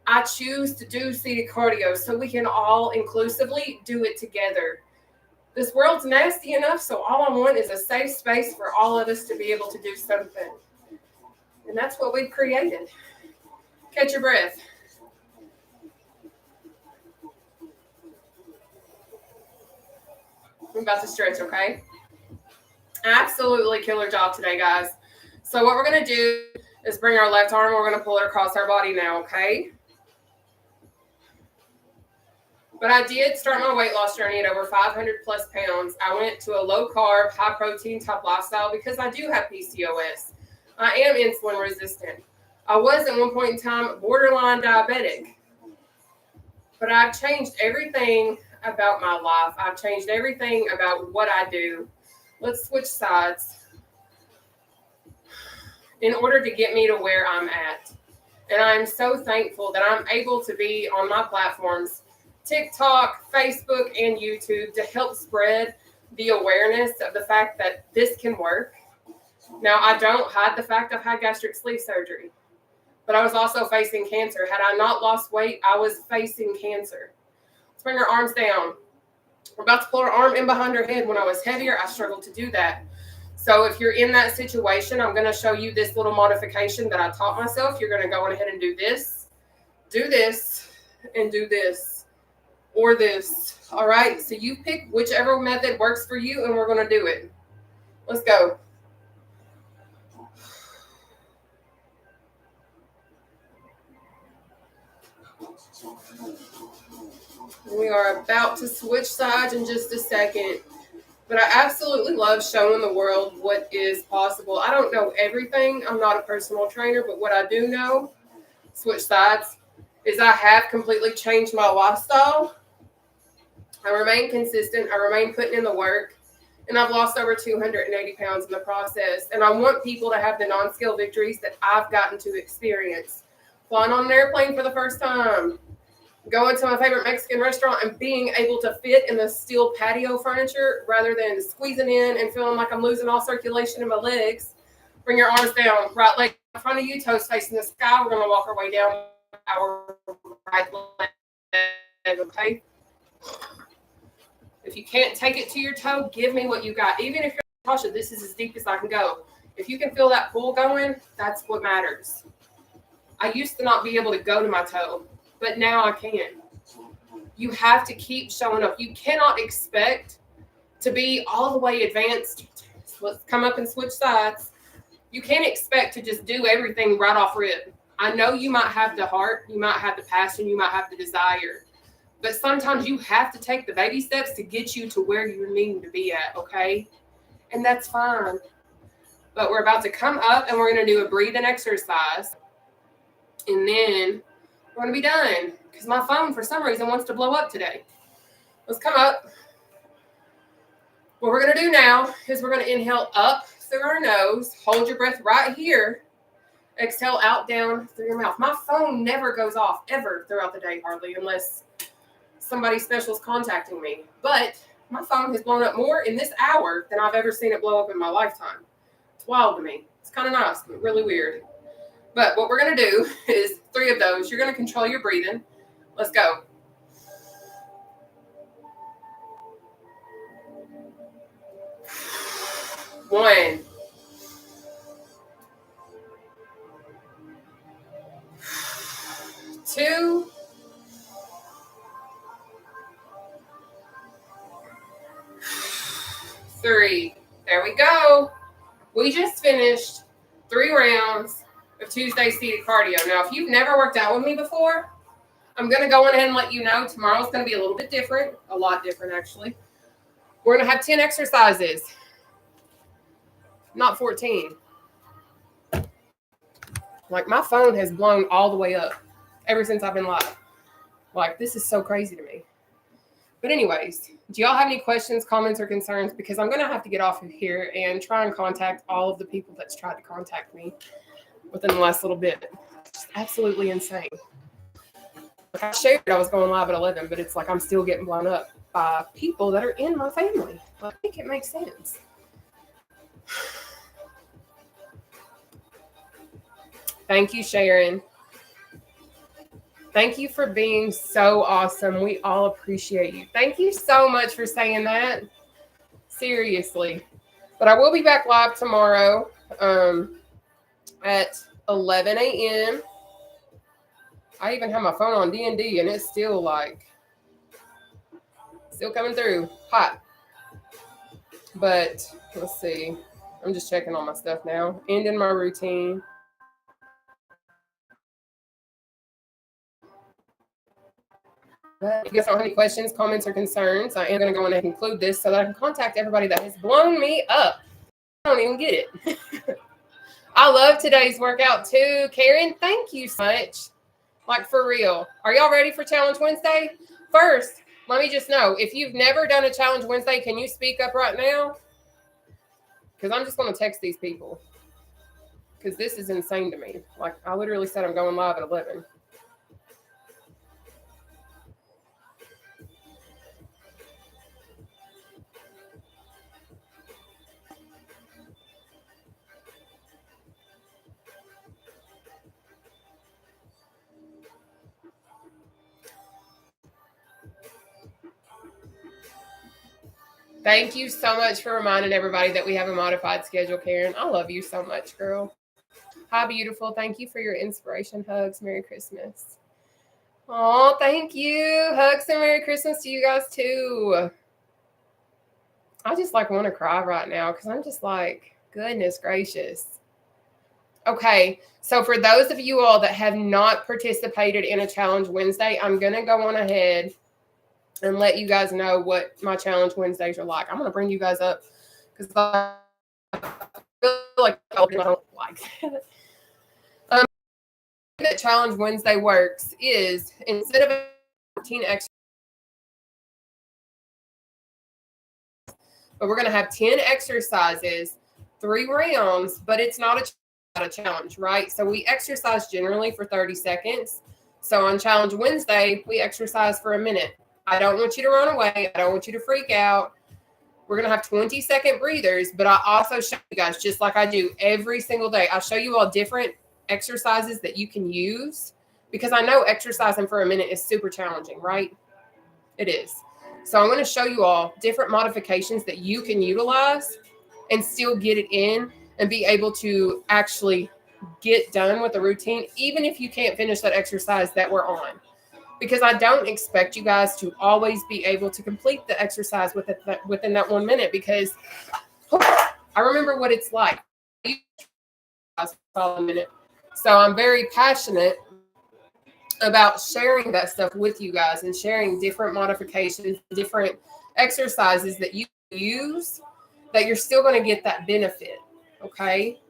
I choose to do seated cardio so we can all inclusively do it together. This world's nasty enough, so all I want is a safe space for all of us to be able to do something. And that's what we've created. Catch your breath. I'm about to stretch, okay? Absolutely killer job today, guys. So what we're going to do is bring our left arm. We're going to pull it across our body now, okay? But I did start my weight loss journey at over 500 plus pounds. I went to a low carb, high protein type lifestyle because I do have PCOS. I am insulin resistant. I was at one point in time borderline diabetic. But I've changed everything about my life. I've changed everything about what I do. Let's switch sides in order to get me to where I'm at. And I'm so thankful that I'm able to be on my platforms, TikTok, Facebook, and YouTube, to help spread the awareness of the fact that this can work. Now, I don't hide the fact I've had gastric sleeve surgery, but I was also facing cancer. Had I not lost weight, I was facing cancer. Let's bring our arms down. We're about to pull our arm in behind our head. When I was heavier, I struggled to do that. So if you're in that situation, I'm going to show you this little modification that I taught myself. You're going to go on ahead and do this, and do this, or this. All right, so you pick whichever method works for you, and we're going to do it. Let's go. We are about to switch sides in just a second. But I absolutely love showing the world what is possible. I don't know everything. I'm not a personal trainer, but what I do know, switch sides, is I have completely changed my lifestyle. I remain consistent. I remain putting in the work. And I've lost over 280 pounds in the process. And I want people to have the non-scale victories that I've gotten to experience. Flying on an airplane for the first time. Going to my favorite Mexican restaurant and being able to fit in the steel patio furniture rather than squeezing in and feeling like I'm losing all circulation in my legs. Bring your arms down. Right leg in front of you, toes facing the sky. We're going to walk our way down our right leg, okay? If you can't take it to your toe, give me what you got. Even if you're Nataushia, this is as deep as I can go. If you can feel that pull going, that's what matters. I used to not be able to go to my toe, but now I can. You have to keep showing up. You cannot expect to be all the way advanced. Let's come up and switch sides. You can't expect to just do everything right off rip. I know you might have the heart, you might have the passion, you might have the desire, but sometimes you have to take the baby steps to get you to where you need to be at, okay? And that's fine. But we're about to come up and we're going to do a breathing exercise. And then we're going to be done because my phone, for some reason, wants to blow up today. Let's come up. What we're going to do now is we're going to inhale up through our nose. Hold your breath right here. Exhale out, down through your mouth. My phone never goes off, ever, throughout the day, hardly, unless somebody special is contacting me. But my phone has blown up more in this hour than I've ever seen it blow up in my lifetime. It's wild to me. It's kind of nice, but really weird. But what we're going to do is 3 of those. You're going to control your breathing. Let's go. One. 2. 3. There we go. We just finished 3 rounds of Tuesday seated cardio. Now, if you've never worked out with me before, I'm going to go on ahead and let you know tomorrow's going to be a little bit different, a lot different actually. We're going to have 10 exercises, not 14. Like, my phone has blown all the way up ever since I've been live. Like, this is so crazy to me. But anyways, do y'all have any questions, comments, or concerns? Because I'm going to have to get off of here and try and contact all of the people that's tried to contact me within the last little bit. It's absolutely insane. Like, I shared I was going live at 11, but it's like I'm still getting blown up by people that are in my family. I think it makes sense. Thank you, Sharon. Thank you for being so awesome. We all appreciate you. Thank you so much for saying that. Seriously. But I will be back live tomorrow at 11 a.m. I even have my phone on D&D, and it's still still coming through hot. But let's see. I'm just checking all my stuff now. Ending my routine. But if you guys don't have any questions, comments, or concerns, I am going to go on and conclude this so that I can contact everybody that has blown me up. I don't even get it. I love today's workout too. Karen, thank you so much. Like, for real. Are y'all ready for Challenge Wednesday? First, let me just know, if you've never done a Challenge Wednesday, can you speak up right now? Because I'm just going to text these people. Because this is insane to me. Like, I literally said I'm going live at 11. Thank you so much for reminding everybody that we have a modified schedule, Karen. I love you so much, girl. Hi, beautiful. Thank you for your inspiration hugs. Merry Christmas. Oh, thank you. Hugs and Merry Christmas to you guys, too. I just, want to cry right now because I'm just like, goodness gracious. Okay, so for those of you all that have not participated in a Challenge Wednesday, I'm going to go on ahead and let you guys know what my Challenge Wednesdays are like. I'm going to bring you guys up because I feel like I don't like that. That Challenge Wednesday works is, instead of 14 exercises, but we're going to have 10 exercises, 3 rounds, but it's not a challenge, right? So we exercise generally for 30 seconds. So on Challenge Wednesday, we exercise for a minute. I don't want you to run away. I don't want you to freak out. We're going to have 20-second breathers, but I also show you guys, just like I do every single day, I show you all different exercises that you can use, because I know exercising for a minute is super challenging, right? It is. So I'm going to show you all different modifications that you can utilize and still get it in and be able to actually get done with the routine, even if you can't finish that exercise that we're on. Because I don't expect you guys to always be able to complete the exercise within that 1 minute, because I remember what it's like. A minute. So I'm very passionate about sharing that stuff with you guys and sharing different modifications, different exercises that you use that you're still going to get that benefit. Okay.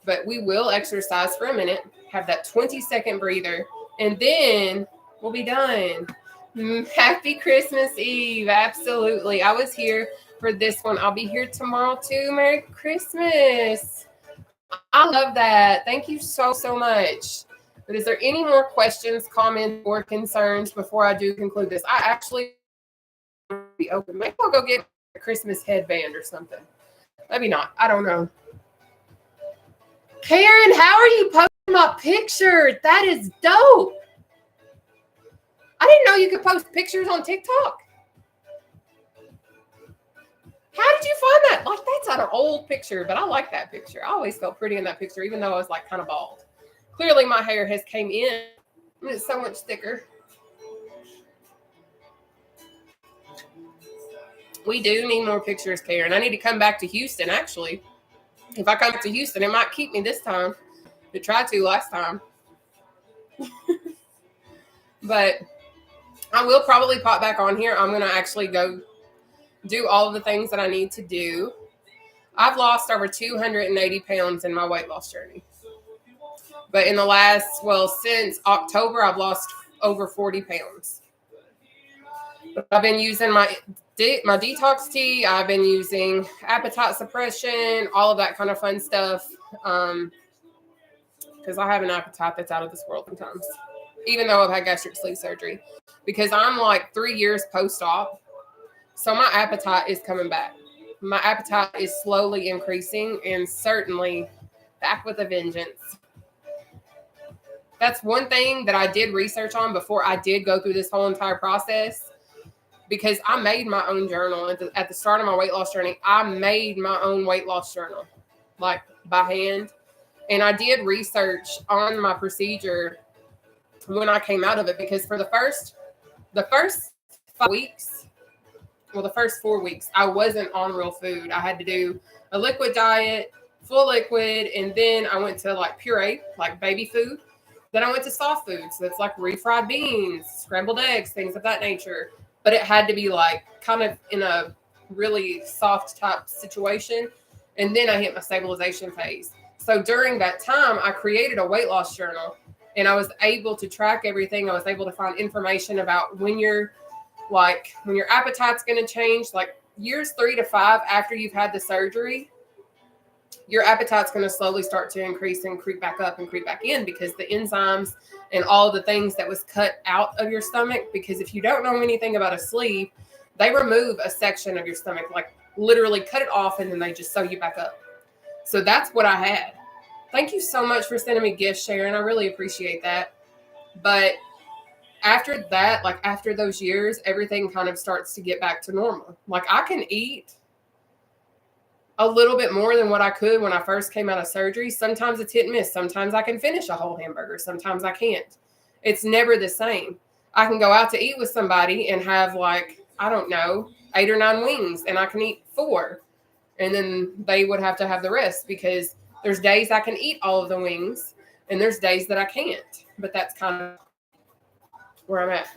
But we will exercise for a minute, have that 20-second breather, and then we'll be done. Happy Christmas Eve. Absolutely. I was here for this one. I'll be here tomorrow too. Merry Christmas. I love that. Thank you so, so much. But is there any more questions, comments, or concerns before I do conclude this? I actually be open. Maybe I'll go get a Christmas headband or something. Maybe not. I don't know. Karen, how are you posting my picture? That is dope. I didn't know you could post pictures on TikTok. How did you find that? Like, that's an old picture, but I like that picture. I always felt pretty in that picture, even though I was like kind of bald. Clearly my hair has came in. It's so much thicker. We do need more pictures, Karen. I need to come back to Houston, actually. If I come back to Houston, it might keep me this time. It tried to last time. But I will probably pop back on here. I'm going to actually go do all of the things that I need to do. I've lost over 280 pounds in my weight loss journey. But in the last, since October, I've lost over 40 pounds. But I've been using my detox tea. I've been using appetite suppression, all of that kind of fun stuff. Because I have an appetite that's out of this world sometimes, even though I've had gastric sleeve surgery. Because I'm like 3 years post-op. So my appetite is coming back. My appetite is slowly increasing and certainly back with a vengeance. That's one thing that I did research on before I did go through this whole entire process, because I made my own journal at the start of my weight loss journey. I made my own weight loss journal, like by hand. And I did research on my procedure when I came out of it, because for the first 5 weeks, the first 4 weeks, I wasn't on real food. I had to do a liquid diet, full liquid, and then I went to like puree, like baby food. Then I went to soft food. So it's like refried beans, scrambled eggs, things of that nature. But it had to be like kind of in a really soft type situation. And then I hit my stabilization phase. So during that time, I created a weight loss journal, and I was able to track everything. I was able to find information about when your appetite's going to change, like years 3 to 5 after you've had the surgery. Your appetite's going to slowly start to increase and creep back up and creep back in, because the enzymes and all of the things that was cut out of your stomach. Because if you don't know anything about a sleeve, they remove a section of your stomach, like literally cut it off, and then they just sew you back up. So that's what I had. Thank you so much for sending me gifts, Sharon. I really appreciate that. But after that, like after those years, everything kind of starts to get back to normal. Like I can eat a little bit more than what I could when I first came out of surgery. Sometimes it's hit and miss. Sometimes I can finish a whole hamburger. Sometimes I can't. It's never the same. I can go out to eat with somebody and have like, I don't know, 8 or 9 wings, and I can eat 4. And then they would have to have the rest, because there's days I can eat all of the wings and there's days that I can't. But that's kind of where I'm at.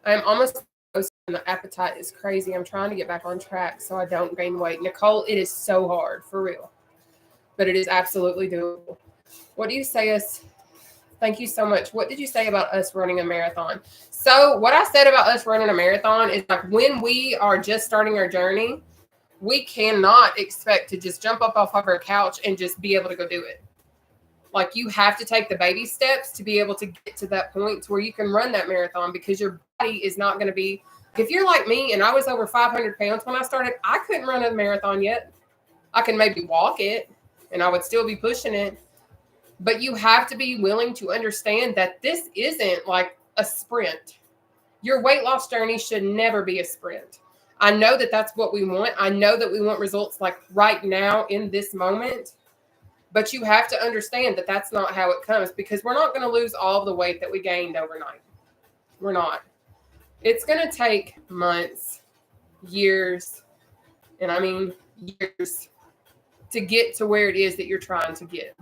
I'm almost, and the appetite is crazy. I'm trying to get back on track so I don't gain weight. Nicole, it is so hard, for real. But it is absolutely doable. What do you say thank you so much. What did you say about us running a marathon? So what I said about us running a marathon is like when we are just starting our journey, we cannot expect to just jump up off of our couch and just be able to go do it. Like you have to take the baby steps to be able to get to that point to where you can run that marathon, because your body is not going to be, if you're like me and I was over 500 pounds when I started, I couldn't run a marathon yet. I can maybe walk it and I would still be pushing it. But you have to be willing to understand that this isn't like a sprint. Your weight loss journey should never be a sprint. I know that that's what we want. I know that we want results like right now in this moment. But you have to understand that that's not how it comes, because we're not going to lose all of the weight that we gained overnight. We're not. It's going to take months, years, and I mean years to get to where it is that you're trying to get.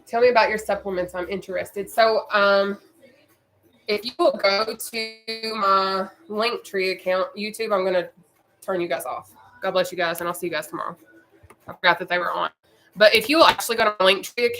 Tell me about your supplements. I'm interested. So if you will go to my Linktree account, YouTube, I'm going to turn you guys off. God bless you guys, and I'll see you guys tomorrow. I forgot that they were on. But if you will actually go to my Linktree account,